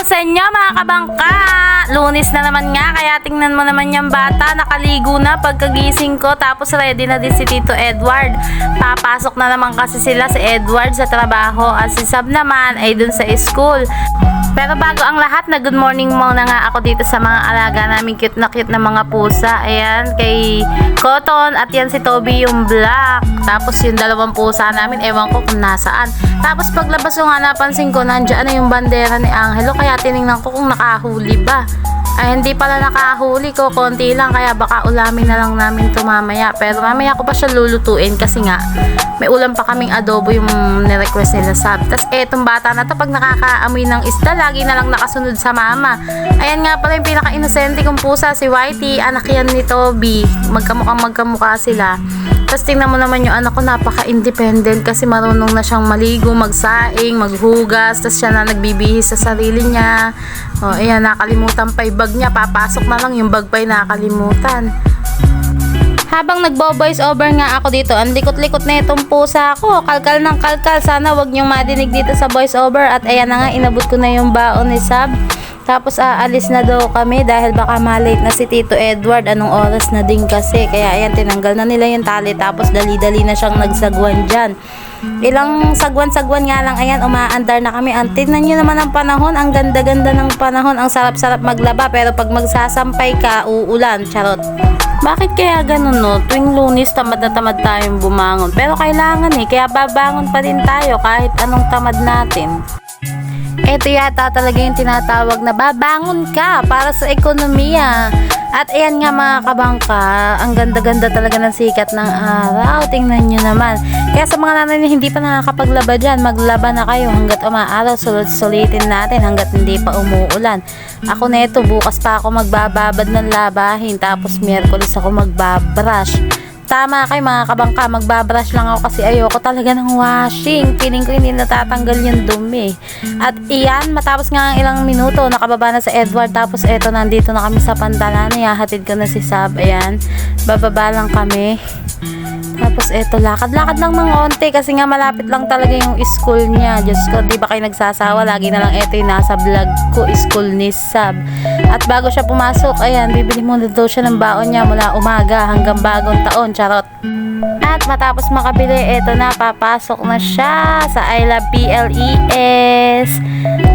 sa inyo mga kabangka! Lunes na naman nga, kaya tingnan mo naman yung bata, nakaligo na pagkagising ko, tapos ready na din si Tito Edward. Papasok na naman kasi sila, si Edward sa trabaho at si Sab naman ay dun sa school. Pero bago ang lahat, na good morning muna nga ako dito sa mga alaga namin, cute na mga pusa. Ayan, kay Cotton at yan si Toby yung black. Tapos yung dalawang pusa namin, ewan ko kung nasaan. Tapos paglabas ko nga napansin ko, nandiyan na yung bandera ni Angelo, kaya tinignan ko kung nakahuli ba. Ay hindi pala nakahuli ko, konti lang, kaya baka ulamin na lang namin ito mamaya. Pero mamaya ko pa siya lulutuin kasi nga may ulam pa kaming adobo yung nirequest nila Sab. Tapos etong bata na to, pag nakakaamoy ng isda, lagi na lang nakasunod sa mama. Ayan nga pala yung pinaka-inosente kong pusa, si Whitey, anak yan ni Toby. Magkamukha sila. Tapos tingnan mo naman yung anak ko, napaka-independent kasi marunong na siyang maligo, magsaing, maghugas, tapos siya na nagbibihis sa sarili niya. O, ayan, nakalimutan pa yung bag niya, papasok na lang yung bag pa yung nakalimutan. Habang nagbo-voice over nga ako dito, ang likot-likot na itong pusa ko, kalkal ng kalkal, sana wag niyong madinig dito sa voice over. At ayan na nga, inabot ko na yung baon ni Sab. Tapos aalis na daw kami dahil baka malate na si Tito Edward. Anong oras na din kasi. Kaya ayan, tinanggal na nila yung tali. Tapos dali-dali na siyang nagsagwan dyan. Ilang sagwan-sagwan nga lang. Ayan, umaandar na kami. Tingnan nyo naman ang panahon. Ang ganda-ganda ng panahon. Ang sarap-sarap maglaba. Pero pag magsasampay ka, uulan. Charot. Bakit kaya ganun, no? Tuwing Lunes, tamad na tamad tayong bumangon. Pero kailangan kaya babangon pa din tayo kahit anong tamad natin. Ito yata talaga yung tinatawag na babangon ka para sa ekonomiya. At ayan nga mga kabangka, ang ganda-ganda talaga ng sikat ng araw. Tingnan nyo naman. Kaya sa mga nanay na hindi pa nakakapaglaba dyan, maglaba na kayo hanggat umaaraw. Sulit-sulitin natin hanggat hindi pa umuulan. Ako neto, bukas pa ako magbababad ng labahin. Tapos Miyerkules ako magbabrush. Tama kayo mga kabangka, magbabrush lang ako kasi ayoko talaga ng washing. Feeling ko hindi natatanggal yung dumi. At iyan, matapos nga ang ilang minuto, nakababa na sa Edward. Tapos eto, nandito na kami sa Pantalan. Ihahatid ko na si Sab. Ayan, bababa lang kami. Tapos eto, lakad-lakad lang ng onte kasi nga malapit lang talaga yung school niya. Diyos ko, di ba kayo nagsasawa? Lagi na lang eto yung nasa vlog ko, school ni Sab. At bago siya pumasok, ayan, bibili muna daw siya ng baon niya mula umaga hanggang bagong taon. Charot. At matapos makabili, eto na, papasok na siya sa I Love PLES.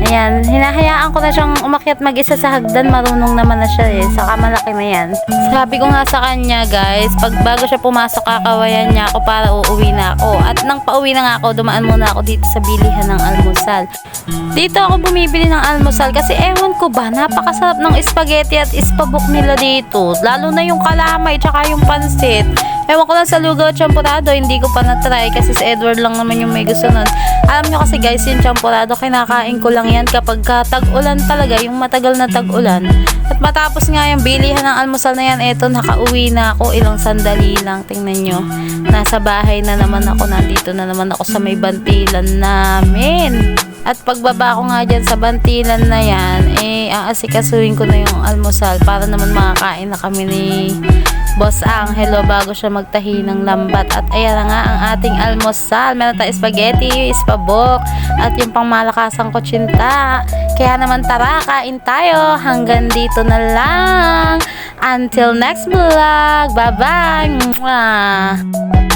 Ayan, hinahayaan ko na siyang umakyat mag-isa sa hagdan. Marunong naman na siya saka malaki na yan. Sabi ko nga sa kanya guys, pag bago siya pumasok, kakawayan niya ako para uuwi na ako. At nang pauwi na nga ako, dumaan muna ako dito sa bilihan ng almusal. Dito ako bumibili ng almusal kasi ewan ko ba, napakasarap ng spaghetti at ispabok nila dito. Lalo na yung kalamay tsaka yung pansit. Ewan ko lang sa lugaw at champurado, hindi ko pa na-try kasi si Edward lang naman yung may gusto nun. Alam nyo kasi guys, yung champurado, kinakain ko lang yan kapag tag-ulan talaga, yung matagal na tag-ulan. At matapos nga yung bilihan ng almusal na yan, eto, nakauwi na ako, ilang sandali lang, tingnan nyo. Nasa bahay na naman ako, nandito na naman ako sa may bantilan namin. At pagbaba ko nga dyan sa bantilan na yan, aasikasuhin ko na yung almusal para naman makakain na kami ni Boss Angelo bago siya magtahi ng lambat. At ayan na nga ang ating almusal. Meron tayong spaghetti, ispabok, at yung pangmalakasang kutsinta. Kaya naman tara, kain tayo. Hanggang dito na lang. Until next vlog. Bye-bye! Mwah!